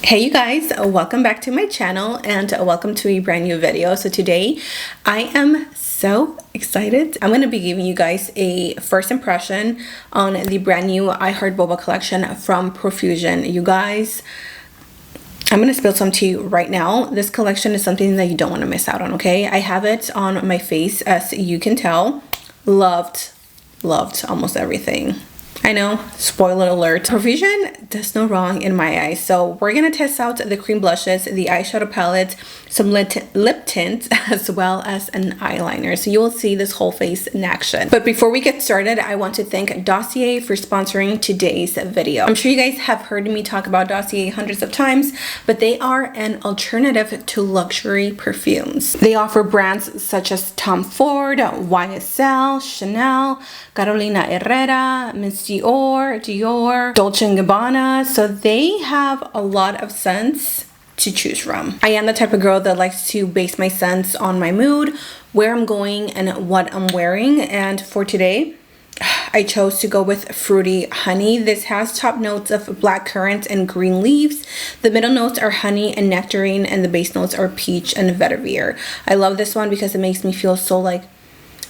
Hey you guys, welcome back to my channel and welcome to a brand new video. So today I am so excited. I'm going to be giving you guys a first impression on the brand new I Heart Boba collection from Profusion. You guys, I'm going to spill some tea right now. This collection is something that you don't want to miss out on, okay? I have it on my face, as you can tell. Loved almost everything. I know, spoiler alert. Profusion does no wrong in my eyes. So we're gonna test out the cream blushes, the eyeshadow palette, some lip tint, as well as an eyeliner. So you will see this whole face in action. But before we get started, I want to thank Dossier for sponsoring today's video. I'm sure you guys have heard me talk about Dossier hundreds of times, but they are an alternative to luxury perfumes. They offer brands such as Tom Ford, YSL, Chanel, Carolina Herrera, Miss Dior, Dolce & Gabbana. So they have a lot of scents to choose from. I am the type of girl that likes to base my scents on my mood, where I'm going, and what I'm wearing. And for today, I chose to go with Fruity Honey. This has top notes of blackcurrant and green leaves. The middle notes are honey and nectarine, and the base notes are peach and vetiver. I love this one because it makes me feel so like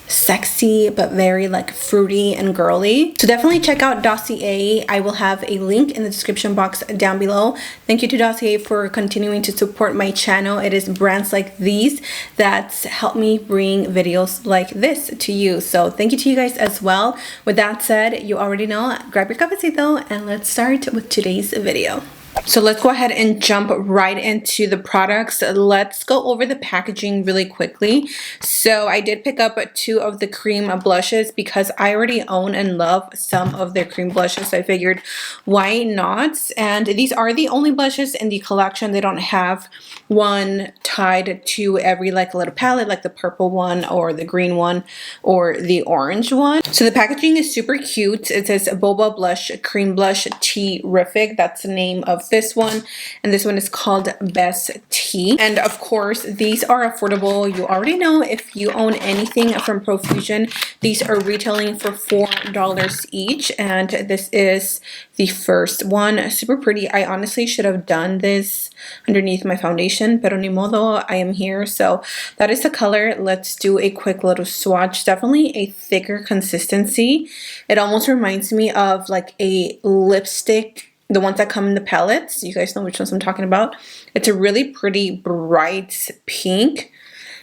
sexy but very like fruity and girly. So definitely check out Dossier. I will have a link in the description box down below. Thank you to Dossier for continuing to support my channel. It is brands like these that help me bring videos like this to you. So thank you to you guys as well. With that said, you already know, grab your cafecito and let's start with today's video. So let's go ahead and jump right into the products. Let's go over the packaging really quickly. So I did pick up two of the cream blushes because I already own and love some of their cream blushes. So I figured why not? And these are the only blushes in the collection. They don't have one tied to every like little palette, like the purple one or the green one or the orange one. So the packaging is super cute. It says Boba Blush Cream Blush Terrific. That's the name of this one, and this one is called Best Tea. And of course these are affordable. You already know, if you own anything from Profusion, these are retailing for $4 each, and this is the first one. Super pretty. I honestly should have done this underneath my foundation, pero ni modo, I am here. So that is the color. Let's do a quick little swatch. Definitely a thicker consistency. It almost reminds me of like a lipstick, the ones that come in the palettes. You guys know which ones I'm talking about. It's a really pretty bright pink.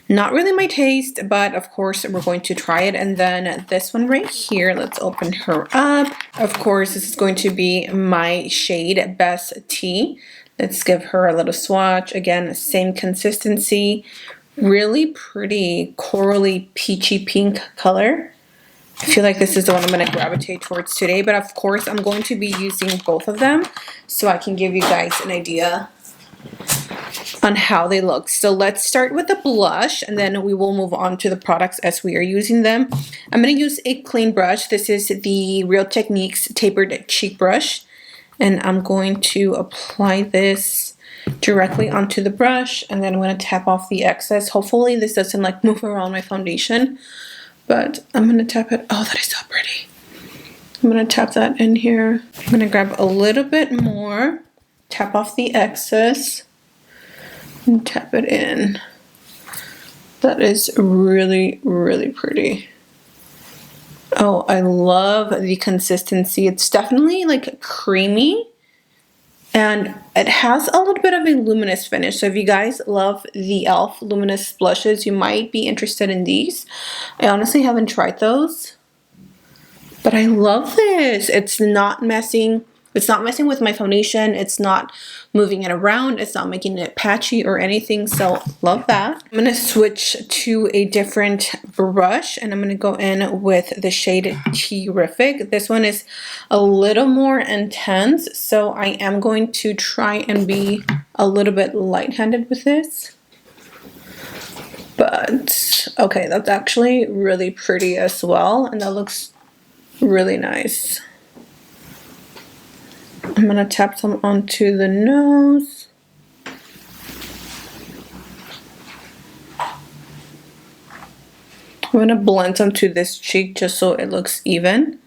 Not really my taste, but of course we're going to try it. And then this one right here, let's open her up. Of course, this is going to be my shade Best Tea. Let's give her a little swatch. Again, same consistency. Really pretty corally peachy pink color. I feel like this is the one I'm going to gravitate towards today, but of course I'm going to be using both of them so I can give you guys an idea on how they look. So let's start with the blush and then we will move on to the products as we are using them. I'm going to use a clean brush. This is the Real Techniques Tapered Cheek Brush, and I'm going to apply this directly onto the brush, and then I'm going to tap off the excess. Hopefully this doesn't like move around my foundation, but I'm going to tap it. Oh, that is so pretty. I'm going to tap that in here. I'm going to grab a little bit more, tap off the excess, and tap it in. That is really, really pretty. Oh, I love the consistency. It's definitely like creamy, and it has a little bit of a luminous finish. So if you guys love the e.l.f. luminous blushes, you might be interested in these. I honestly haven't tried those, but I love this. It's not messing with my foundation. It's not moving it around. It's not making it patchy or anything. So love that. I'm going to switch to a different brush, and I'm going to go in with the shade Terrific. This one is a little more intense, so I am going to try and be a little bit light-handed with this. But okay, that's actually really pretty as well, and that looks really nice. I'm going to tap some onto the nose. I'm going to blend some to this cheek just so it looks even.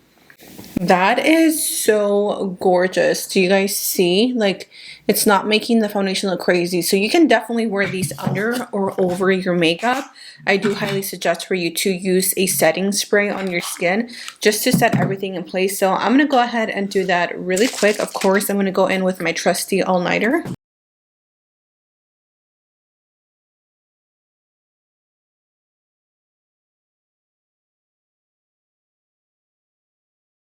That is so gorgeous. Do you guys see? Like, It's not making the foundation look crazy. So you can definitely wear these under or over your makeup. I do highly suggest for you to use a setting spray on your skin just to set everything in place. So I'm going to go ahead and do that really quick. Of course, I'm going to go in with my trusty all-nighter.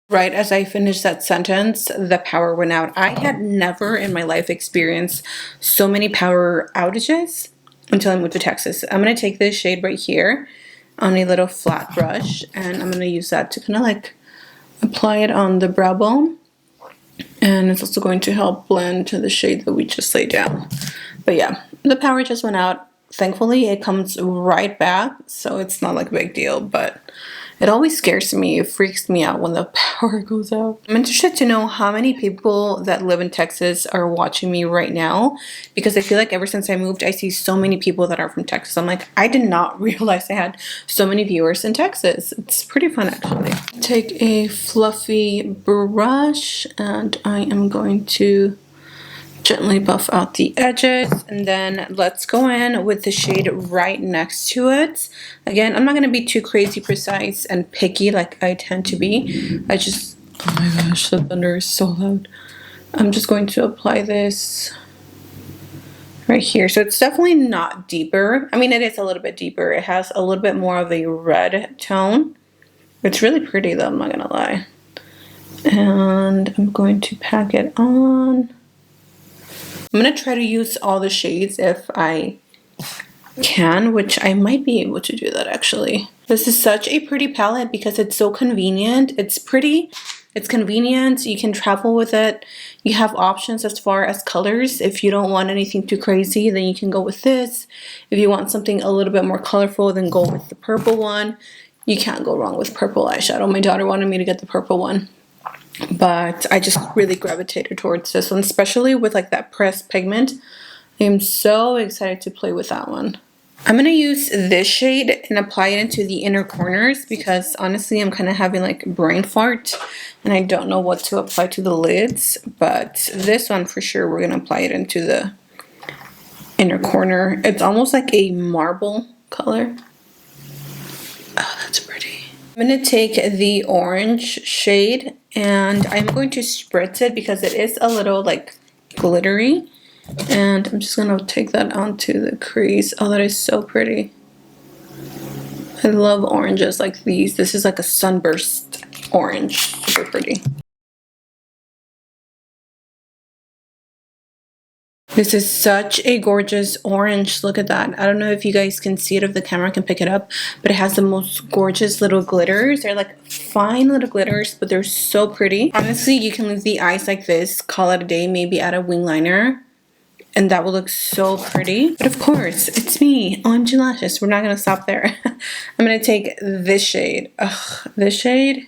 Right as I finished that sentence, the power went out. I had never in my life experienced so many power outages until I moved to Texas. I'm going to take this shade right here on a little flat brush, and I'm going to use that to kind of like apply it on the brow bone. And it's also going to help blend to the shade that we just laid down. But yeah, the power just went out. Thankfully, it comes right back, so it's not like a big deal, but it always scares me. It freaks me out when the power goes out. I'm interested to know how many people that live in Texas are watching me right now, because I feel like ever since I moved, I see so many people that are from Texas. I'm like, I did not realize I had so many viewers in Texas. It's pretty fun, actually. Take a fluffy brush, and I am going to gently buff out the edges, and then let's go in with the shade right next to it. Again, I'm not going to be too crazy precise and picky like I tend to be. Oh my gosh, the thunder is so loud. I'm just going to apply this right here. So it's definitely not deeper. I mean, it is a little bit deeper. It has a little bit more of a red tone. It's really pretty though, I'm not going to lie. And I'm going to pack it on. I'm going to try to use all the shades if I can, which I might be able to do that actually. This is such a pretty palette because it's so convenient. It's pretty, it's convenient, you can travel with it. You have options as far as colors. If you don't want anything too crazy, then you can go with this. If you want something a little bit more colorful, then go with the purple one. You can't go wrong with purple eyeshadow. My daughter wanted me to get the purple one, but I just really gravitated towards this one, especially with like that pressed pigment. I am so excited to play with that one. I'm going to use this shade and apply it into the inner corners because honestly I'm kind of having like brain fart and I don't know what to apply to the lids, but this one for sure we're going to apply it into the inner corner. It's almost like a marble color. Oh, that's pretty. I'm going to take the orange shade and I'm going to spritz it because it is a little like glittery. And I'm just going to take that onto the crease. Oh, that is so pretty. I love oranges like these. This is like a sunburst orange. Super pretty. This is such a gorgeous orange. Look at that. I don't know if you guys can see it, if the camera can pick it up, but it has the most gorgeous little glitters. They're like fine little glitters, but they're so pretty. Honestly, you can leave the eyes like this, call it a day, maybe add a wing liner, and that will look so pretty. But of course, it's me, Ohmglashes. We're not going to stop there. I'm going to take this shade. Ugh, this shade.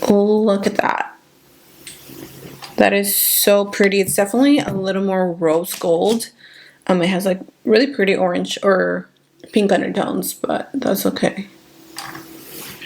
Look at that. That is so pretty. It's definitely a little more rose gold. It has like really pretty orange or pink undertones, but that's okay.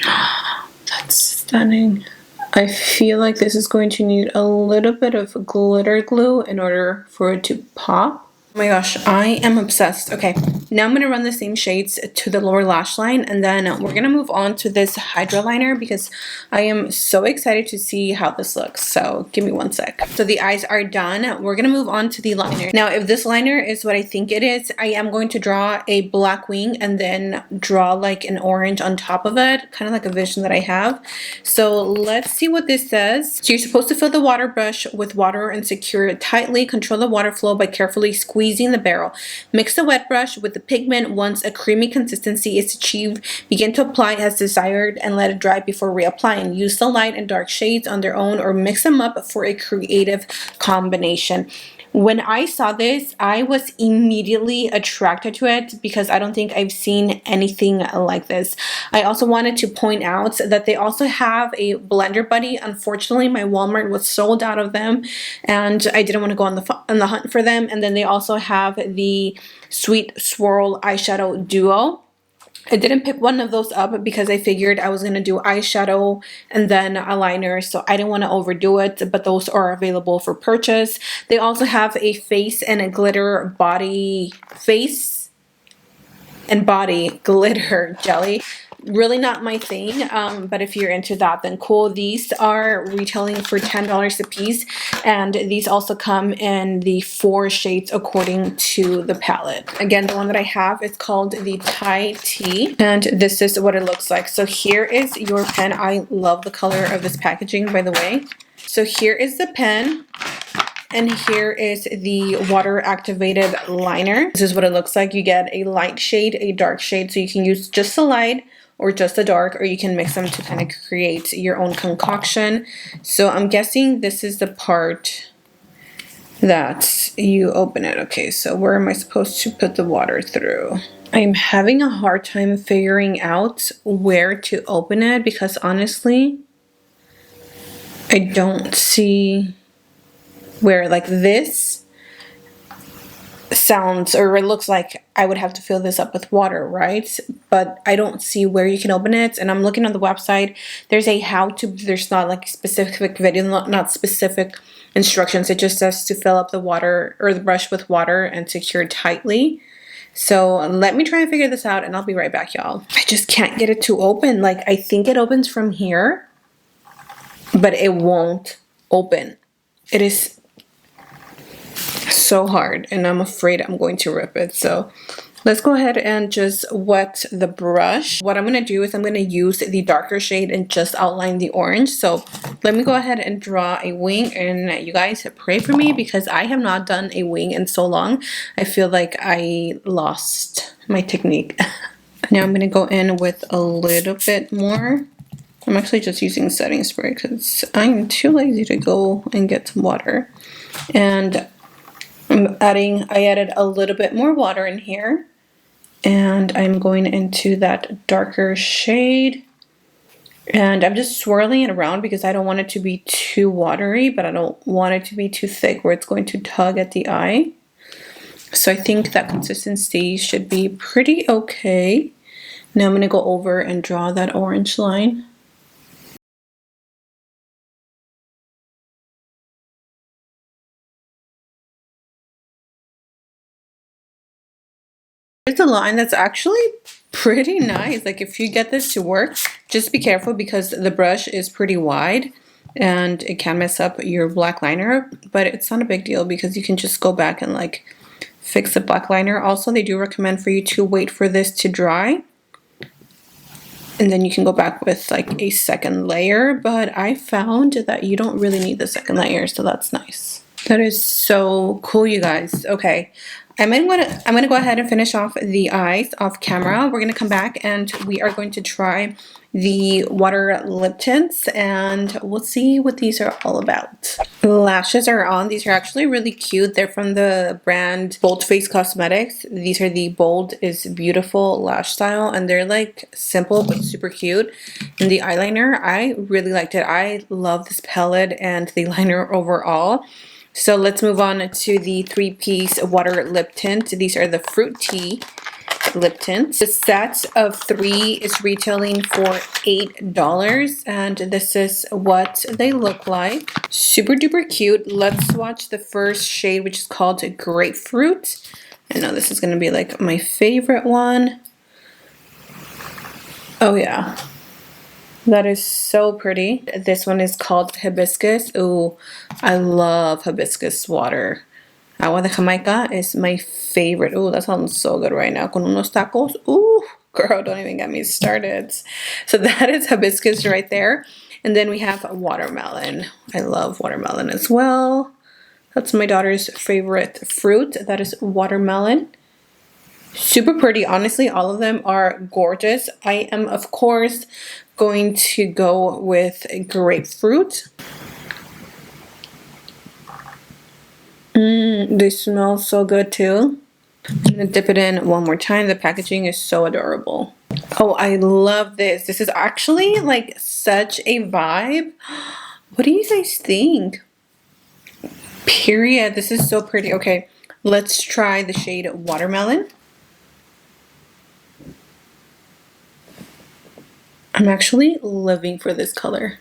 That's stunning. I feel like this is going to need a little bit of glitter glue in order for it to pop. Oh my gosh, I am obsessed. Okay, now I'm going to run the same shades to the lower lash line, and then we're going to move on to this Hydra liner because I am so excited to see how this looks. So give me one sec. So the eyes are done. We're going to move on to the liner. Now, if this liner is what I think it is, I am going to draw a black wing and then draw like an orange on top of it, kind of like a vision that I have. So let's see what this says. So you're supposed to fill the water brush with water and secure it tightly. Control the water flow by carefully squeezing the barrel. Mix the wet brush with the pigment. Once a creamy consistency is achieved, begin to apply as desired and let it dry before reapplying. Use the light and dark shades on their own or mix them up for a creative combination. When I saw this, I was immediately attracted to it because I don't think I've seen anything like this. I also wanted to point out that they also have a blender buddy. Unfortunately, my Walmart was sold out of them and I didn't want to go on the hunt for them. And then they also have the Sweet Swirl Eyeshadow Duo. I didn't pick one of those up because I figured I was going to do eyeshadow and then a liner, so I didn't want to overdo it, but those are available for purchase. They also have a face and a glitter body, face and body glitter jelly. Really not my thing, but if you're into that, then cool. These are retailing for $10 a piece, and these also come in the 4 shades according to the palette. Again, the one that I have is called the Thai Tea, and this is what it looks like. So here is your pen. I love the color of this packaging, by the way. So here is the pen. And here is the water activated liner. This is what it looks like. You get a light shade, a dark shade, so you can use just the light or just the dark, or you can mix them to kind of create your own concoction. So I'm guessing this is the part that you open it. Okay, so where am I supposed to put the water through? I'm having a hard time figuring out where to open it because honestly, I don't see where, like, this sounds, or it looks like I would have to fill this up with water, right? But I don't see where you can open it. And I'm looking on the website. There's a how to, there's not like a specific video, not specific instructions. It just says to fill up the water or the brush with water and secure tightly. So let me try and figure this out and I'll be right back, y'all. I just can't get it to open. Like, I think it opens from here, but it won't open. It is so hard and I'm afraid I'm going to rip it. So let's go ahead and just wet the brush. What I'm going to do is I'm going to use the darker shade and just outline the orange. So let me go ahead and draw a wing, and you guys pray for me because I have not done a wing in so long. I feel like I lost my technique. Now I'm going to go in with a little bit more. I'm actually just using setting spray because I'm too lazy to go and get some water. And I added a little bit more water in here, and I'm going into that darker shade, and I'm just swirling it around because I don't want it to be too watery, but I don't want it to be too thick where it's going to tug at the eye. So I think that consistency should be pretty okay. Now I'm going to go over and draw that orange line. It's a line that's actually pretty nice. Like, if you get this to work, just be careful because the brush is pretty wide and it can mess up your black liner, but it's not a big deal because you can just go back and like fix the black liner. Also, they do recommend for you to wait for this to dry, and then you can go back with like a second layer, but I found that you don't really need the second layer, so that's nice. That is so cool, you guys. Okay, I'm gonna go ahead and finish off the eyes off camera. We're gonna come back and we are going to try the water lip tints and we'll see what these are all about. The lashes are on. These are actually really cute. They're from the brand Bold Face Cosmetics. These are the Bold is Beautiful lash style, and they're like simple but super cute. And the eyeliner, I really liked it. I love this palette and the liner overall. So let's move on to the 3-piece water lip tint. These are the Fruit Tea lip tints. The set of 3 is retailing for $8, and this is what they look like. Super duper cute. Let's swatch the first shade, which is called Grapefruit. I know this is going to be like my favorite one. Oh yeah. That is so pretty. This one is called Hibiscus. Ooh, I love hibiscus water. Agua de Jamaica is my favorite. Ooh, that sounds so good right now. Con unos tacos. Ooh, girl, don't even get me started. So that is hibiscus right there. And then we have watermelon. I love watermelon as well. That's my daughter's favorite fruit. That is watermelon. Super pretty. Honestly, all of them are gorgeous. I am, of course, going to go with grapefruit. They smell so good too. I'm gonna dip it in one more time. The packaging is so adorable. Oh, I love this. This is actually like such a vibe. What do you guys think? Period. This is so pretty. Okay, let's try the shade Watermelon. I'm actually living for this color.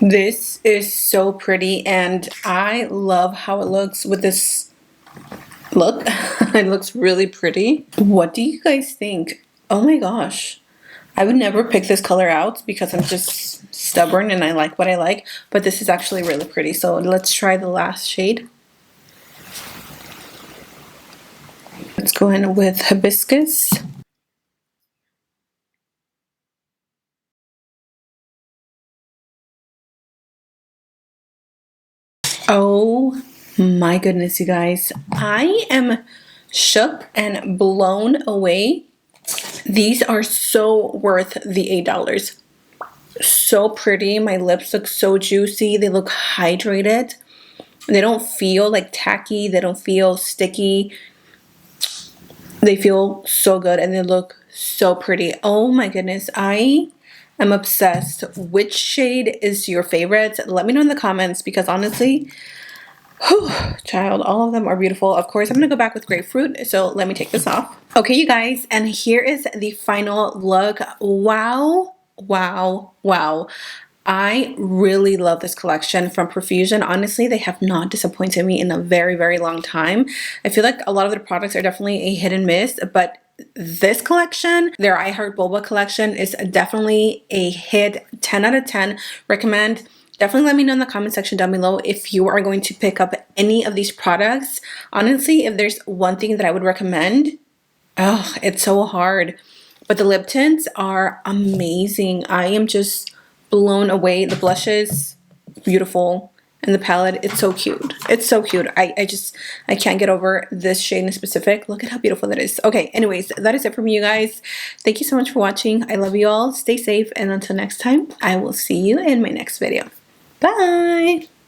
This is so pretty, and I love how it looks with this look. It looks really pretty. What do you guys think? Oh my gosh. I would never pick this color out because I'm just stubborn and I like what I like, but this is actually really pretty. So let's try the last shade. Let's go in with Hibiscus. Oh my goodness, you guys. I am shook and blown away. These are so worth the $8. So pretty. My lips look so juicy. They look hydrated. They don't feel like tacky. They don't feel sticky. They feel so good and they look so pretty. Oh my goodness. I am obsessed. Which shade is your favorite? Let me know in the comments because honestly, whew, child, all of them are beautiful. Of course, I'm going to go back with grapefruit. So let me take this off. Okay, you guys, and here is the final look. Wow, wow, wow. I really love this collection from Profusion. Honestly, they have not disappointed me in a very, very long time. I feel like a lot of their products are definitely a hit and miss, but this collection, their I Heart Boba collection, is definitely a hit. 10 out of 10. Recommend. Definitely let me know in the comment section down below if you are going to pick up any of these products. Honestly, if there's one thing that I would recommend, oh, it's so hard. But the lip tints are amazing. I am just blown away. The blushes, beautiful. And the palette, it's so cute. It's so cute. I can't get over this shade in specific. Look at how beautiful that is. Okay, anyways, that is it from you guys. Thank you so much for watching. I love you all. Stay safe. And until next time, I will see you in my next video. Bye.